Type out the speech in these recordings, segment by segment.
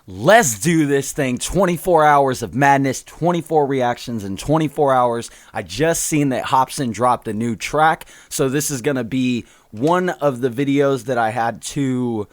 Let's do this thing. 24 hours of madness, 24 reactions in 24 hours. I just seen that Hopsin dropped a new track. So this is going to be one of the videos that I had to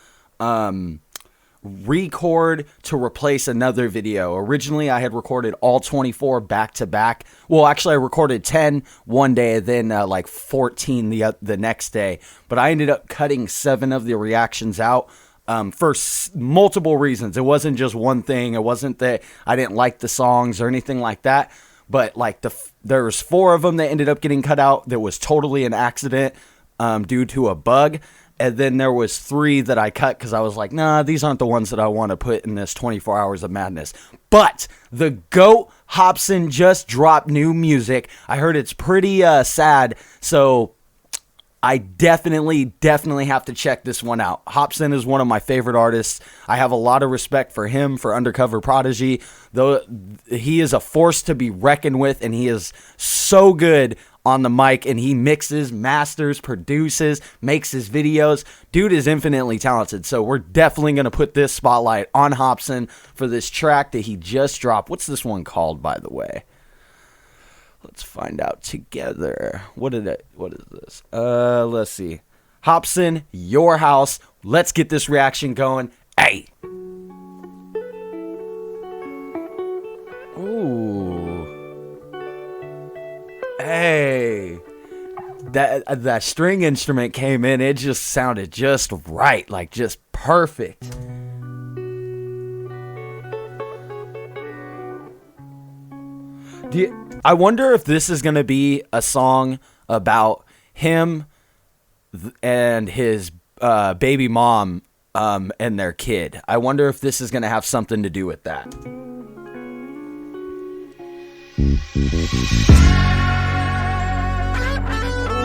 record to replace another video. Originally, I had recorded all 24 back to back. Well, actually, I recorded 10 one day and then like 14 the next day. But I ended up cutting 7 of the reactions out. For multiple reasons. It wasn't just one thing. It wasn't that I didn't like the songs or anything like that. But like there was 4 of them that ended up getting cut out. That was totally an accident due to a bug. And then there was 3 that I cut because I was like, nah, these aren't the ones that I want to put in this 24 hours of madness. But the GOAT Hopsin just dropped new music. I heard it's pretty sad. So I definitely have to check this one out. Hopsin is one of my favorite artists. I have a lot of respect for him, for Undercover Prodigy. Though he is a force to be reckoned with, and he is so good on the mic, and he mixes, masters, produces, makes his videos. Dude is infinitely talented, so we're definitely going to put this spotlight on Hopsin for this track that he just dropped. What's this one called, by the way? Let's find out together. What is this? Let's see. Hopsin, Your House. Let's get this reaction going. Hey. Ooh. Hey. That string instrument came in. It just sounded just right. Like just perfect. I wonder if this is going to be a song about him and his baby mom and their kid. I wonder if this is going to have something to do with that.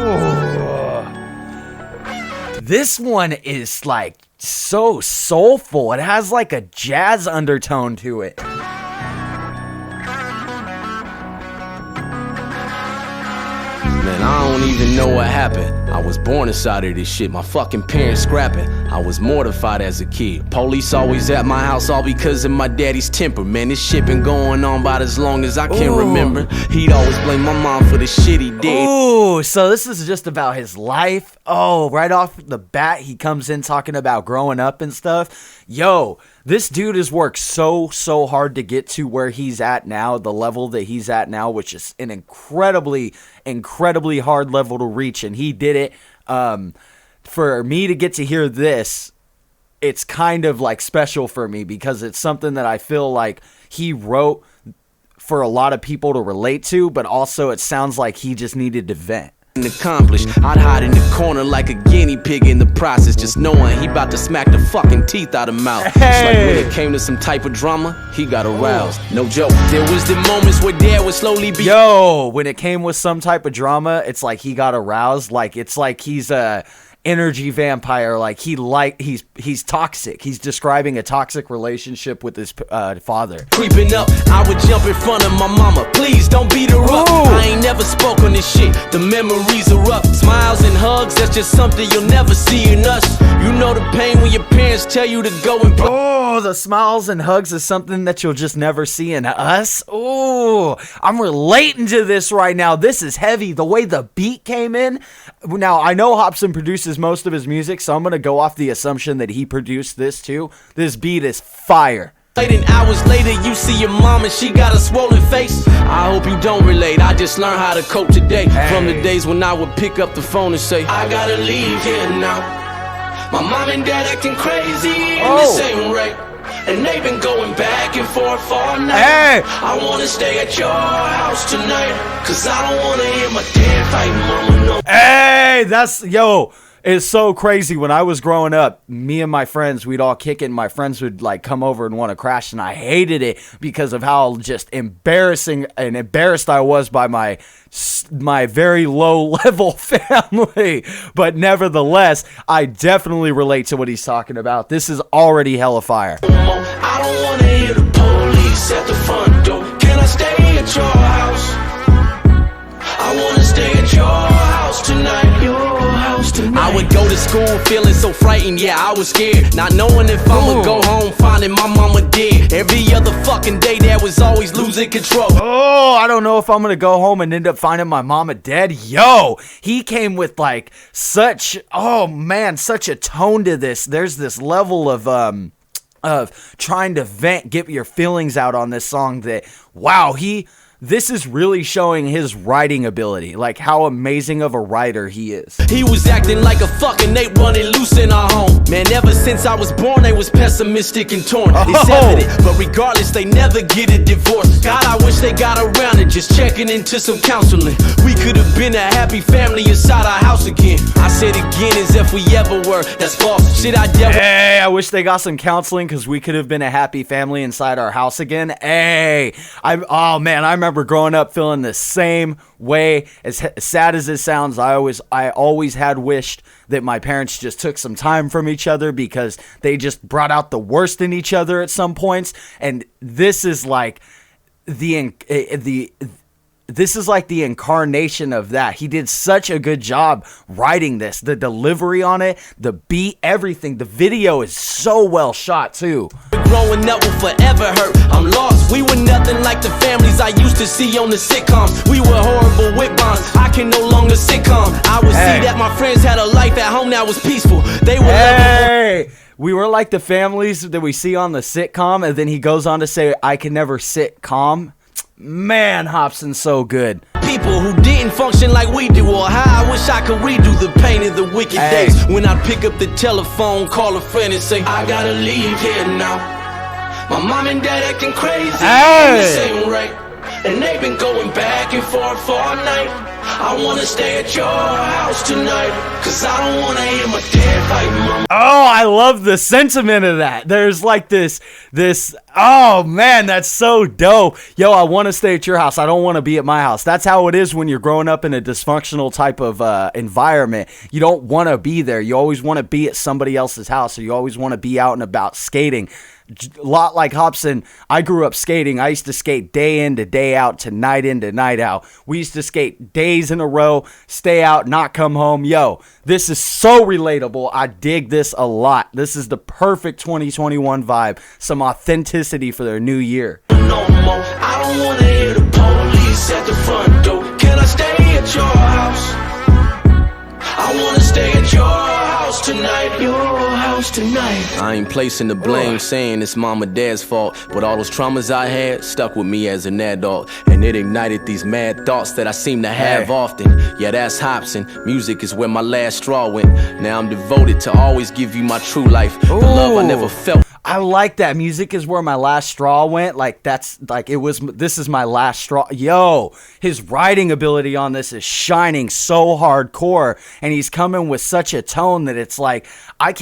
Oh. This one is like so soulful. It has like a jazz undertone to it. Man, I don't even know what happened. I was born inside of this shit, my fucking parents scrapping. I was mortified as a kid. Police always at my house, all because of my daddy's temper. Man, this shit been going on about as long as I can remember. He'd always blame my mom for the shit he did. Ooh, so this is just about his life. Oh, right off the bat, he comes in talking about growing up and stuff. Yo, this dude has worked so hard to get to where he's at now, the level that he's at now, which is an incredibly hard level to reach, and he did it. For me to get to hear this, it's kind of like special for me because it's something that I feel like he wrote for a lot of people to relate to, but also it sounds like he just needed to vent. Accomplished, I'd hide in the corner like a guinea pig in the process, just knowing he about to smack the fucking teeth out of mouth. It's like when it came to some type of drama, he got aroused. No joke. There was the moments where dad would slowly be. Yo, when it came with some type of drama, it's like he got aroused. Like it's like he's a energy vampire. Like he's toxic. He's describing a toxic relationship with his father. Creeping up, I would jump in front of my mama. Please don't beat her up. I ain't never spoke on this shit. The memories are rough. Smiles and hugs, that's just something you'll never see in us. You know the pain when your parents tell you to go and oh, the smiles and hugs is something that you'll just never see in us. Oh, I'm relating to this right now. This is heavy. The way the beat came in. Now, I know Hopsin produces most of his music, so I'm going to go off the assumption that he produced this too. This beat is fire. And hours later, you see your mom and she got a swollen face. I hope you don't relate. I just learned how to cope today. From the days when I would pick up the phone and say, I gotta leave here now. My mom and dad acting crazy in the same rate. And they've been going back and forth all night. I wanna stay at your house tonight, cause I don't wanna hear my dad fight mama, no. Hey, that's, yo, it's so crazy. When I was growing up, me and my friends, we'd all kick it, and my friends would like come over and want to crash, and I hated it because of how just embarrassed I was by my very low level family. But nevertheless, I definitely relate to what he's talking about. This is already hella fire. I don't want to hear the police at the front door. Can I stay at your house? I want to stay at your house tonight. Your house tonight. I would go to school feeling so frightened, yeah, I was scared. Not knowing if I'ma go home, finding my mama dead. Every other fucking day, Dad was always losing control. Oh, I don't know if I'm gonna go home and end up finding my mama dead. Yo, he came with like such, oh man, such a tone to this. There's this level of trying to vent, get your feelings out on this song that, wow, this is really showing his writing ability, like how amazing of a writer he is. He was acting like a fucking ape running loose in our home. Man, ever since I was born, they was pessimistic and torn. It's evident, but regardless, they never get a divorce. God, I wish they got around it, just checking into some counseling. We could have been a happy family inside our house again. I said again as if we ever were. That's false. Shit, I never. Hey, I wish they got some counseling because we could have been a happy family inside our house again. Hey, oh man, I remember growing up feeling the same way. As sad as it sounds, I always had wished that my parents just took some time from each other because they just brought out the worst in each other at some points. And this is like this is like the incarnation of that. He did such a good job writing this. The delivery on it, the beat, everything. The video is so well shot too. Growing up will forever hurt. I'm lost. We were nothing like the families I used to see on the sitcoms. We were horrible with bonds. I can no longer sitcom. I would see that my friends had a life at home that was peaceful. They were we were like the families that we see on the sitcom, and then he goes on to say, I can never sit calm. Man, Hopsin's so good. People who didn't function like we do, or how I wish I could redo the pain of the wicked days. When I pick up the telephone, call a friend and say, I gotta leave here now. My mom and dad acting crazy in the same rate, and they've been going back and forth for all night. I wanna stay at your house tonight, cause I don't wanna hear my dad fight, mama. Oh, I love the sentiment of that. There's like this, oh man, that's so dope. Yo, I wanna stay at your house. I don't wanna be at my house. That's how it is when you're growing up in a dysfunctional type of environment. You don't wanna be there. You always wanna be at somebody else's house, or you always wanna be out and about skating. A lot like Hopsin, I grew up skating. I used to skate day in to day out to night in to night out. We used to skate days in a row, stay out, not come home. Yo, this is so relatable. I dig this a lot. This is the perfect 2021 vibe. Some authenticity for their new year. No more. I don't want to hear the police at the front door. Can I stay at your house? I want to stay at your house tonight. Your house tonight. I ain't placing the blame, saying it's mom or dad's fault, but all those traumas I had stuck with me as an adult, and it ignited these mad thoughts that I seem to have often. Yeah, that's Hopsin. Music is where my last straw went. Now I'm devoted to always give you my true life, the love I never felt. I like that. Music is where my last straw went. Like, that's like, this is my last straw. Yo, his writing ability on this is shining so hardcore, and he's coming with such a tone that it's like, I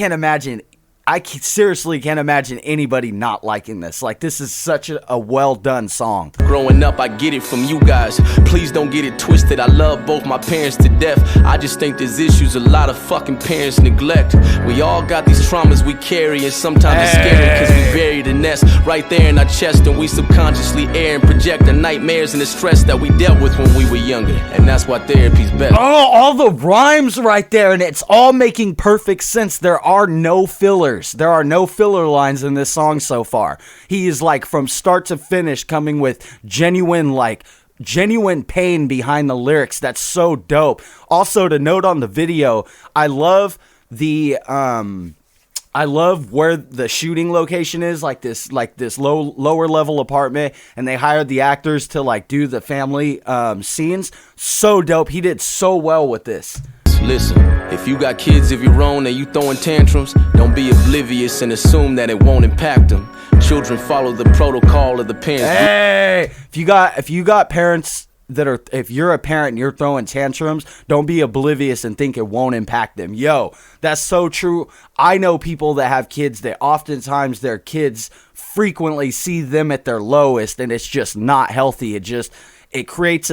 seriously can't imagine anybody not liking this. Like, this is such a well-done song. Growing up, I get it from you guys. Please don't get it twisted. I love both my parents to death. I just think there's issues a lot of fucking parents neglect. We all got these traumas we carry, and sometimes it's scary because we bury the nest right there in our chest, and we subconsciously air and project the nightmares and the stress that we dealt with when we were younger. And that's why therapy's better. Oh, all the rhymes right there, and it's all making perfect sense. There are no fillers. There are no filler lines in this song so far. He is like from start to finish coming with genuine pain behind the lyrics. That's so dope. Also, to note on the video, I love where the shooting location is, like this lower level apartment, and they hired the actors to like do the family scenes. So dope. He did so well with this. Listen, if you got kids of your own and you throwing tantrums, don't be oblivious and assume that it won't impact them. Children follow the protocol of the parents. Hey, if you got parents if you're a parent and you're throwing tantrums, don't be oblivious and think it won't impact them. Yo, that's so true. I know people that have kids that oftentimes their kids frequently see them at their lowest, and it's just not healthy. It creates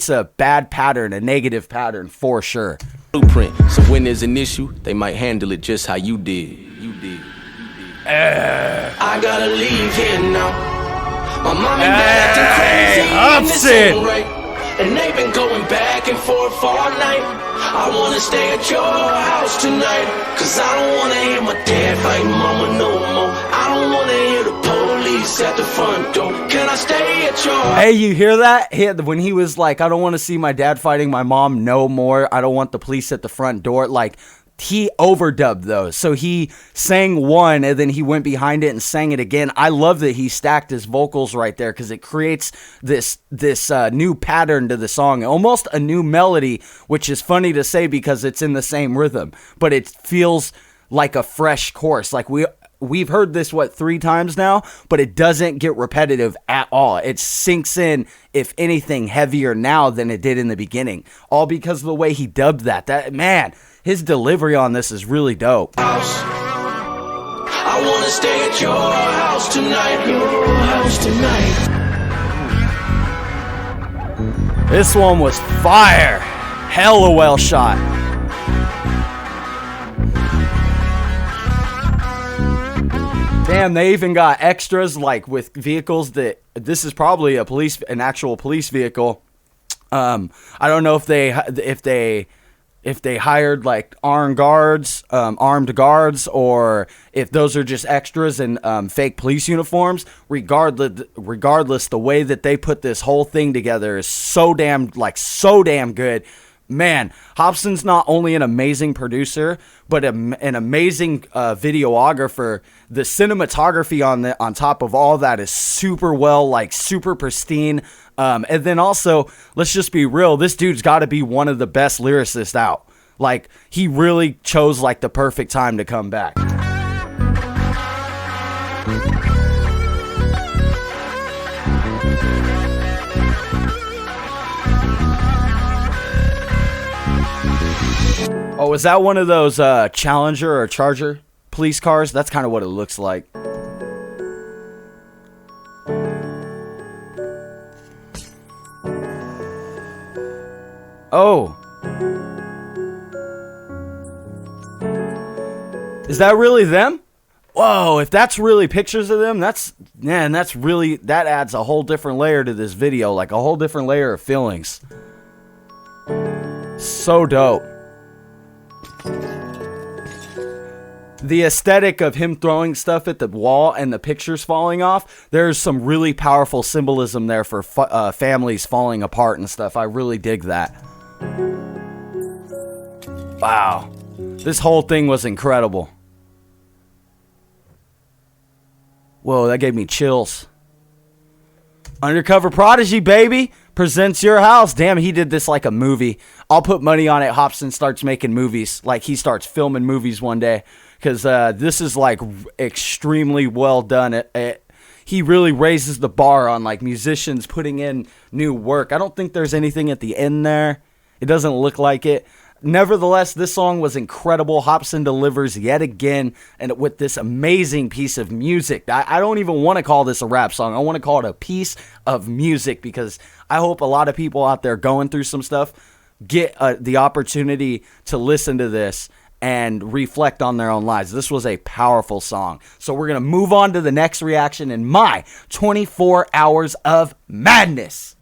a bad pattern, a negative pattern for sure. Blueprint. So when there's an issue, they might handle it just how you did. I gotta leave here now. My mom and dad acting crazy in the same rate, and they've been going back and forth all night. I wanna stay at your house tonight, cause I don't wanna hear my dad fighting mama no more. I don't wanna hear the police at the front door. Can I stay at your house? Hey, you hear that? When he was like, I don't want to see my dad fighting my mom no more. I don't want the police at the front door. Like, he overdubbed those. So he sang one and then he went behind it and sang it again. I love that he stacked his vocals right there because it creates this new pattern to the song, almost a new melody, which is funny to say because it's in the same rhythm, but it feels like a fresh chorus. Like we've heard this 3 times now, but it doesn't get repetitive at all. It sinks in, if anything, heavier now than it did in the beginning, all because of the way he dubbed that. Man, his delivery on this is really dope. I wanna stay at your house tonight, your house tonight. This one was fire. Hella well shot. Damn, they even got extras like with vehicles that this is probably an actual police vehicle. I don't know if they hired like armed guards, or if those are just extras in fake police uniforms. Regardless, the way that they put this whole thing together is so damn good. Man, Hopsin's not only an amazing producer, but an amazing videographer. The cinematography on top of all that is super well, like super pristine. And then also, let's just be real, this dude's got to be one of the best lyricists out. Like, he really chose like the perfect time to come back. Oh, is that one of those Challenger or Charger police cars? That's kind of what it looks like. Oh. Is that really them? Whoa, if that's really pictures of them, that adds a whole different layer to this video, like a whole different layer of feelings. So dope. The aesthetic of him throwing stuff at the wall and the pictures falling off, there's some really powerful symbolism there for families falling apart and stuff. I really dig that. Wow. This whole thing was incredible. Whoa, that gave me chills. Undercover Prodigy, baby, presents Your House. Damn, he did this like a movie. I'll put money on it. Hopsin starts making movies. Like, he starts filming movies one day. Because this is like extremely well done. He really raises the bar on like musicians putting in new work. I don't think there's anything at the end there. It doesn't look like it. Nevertheless, this song was incredible. Hopsin delivers yet again, and with this amazing piece of music. I don't even want to call this a rap song. I want to call it a piece of music, because I hope a lot of people out there going through some stuff get the opportunity to listen to this and reflect on their own lives. This was a powerful song. So we're going to move on to the next reaction in my 24 hours of madness.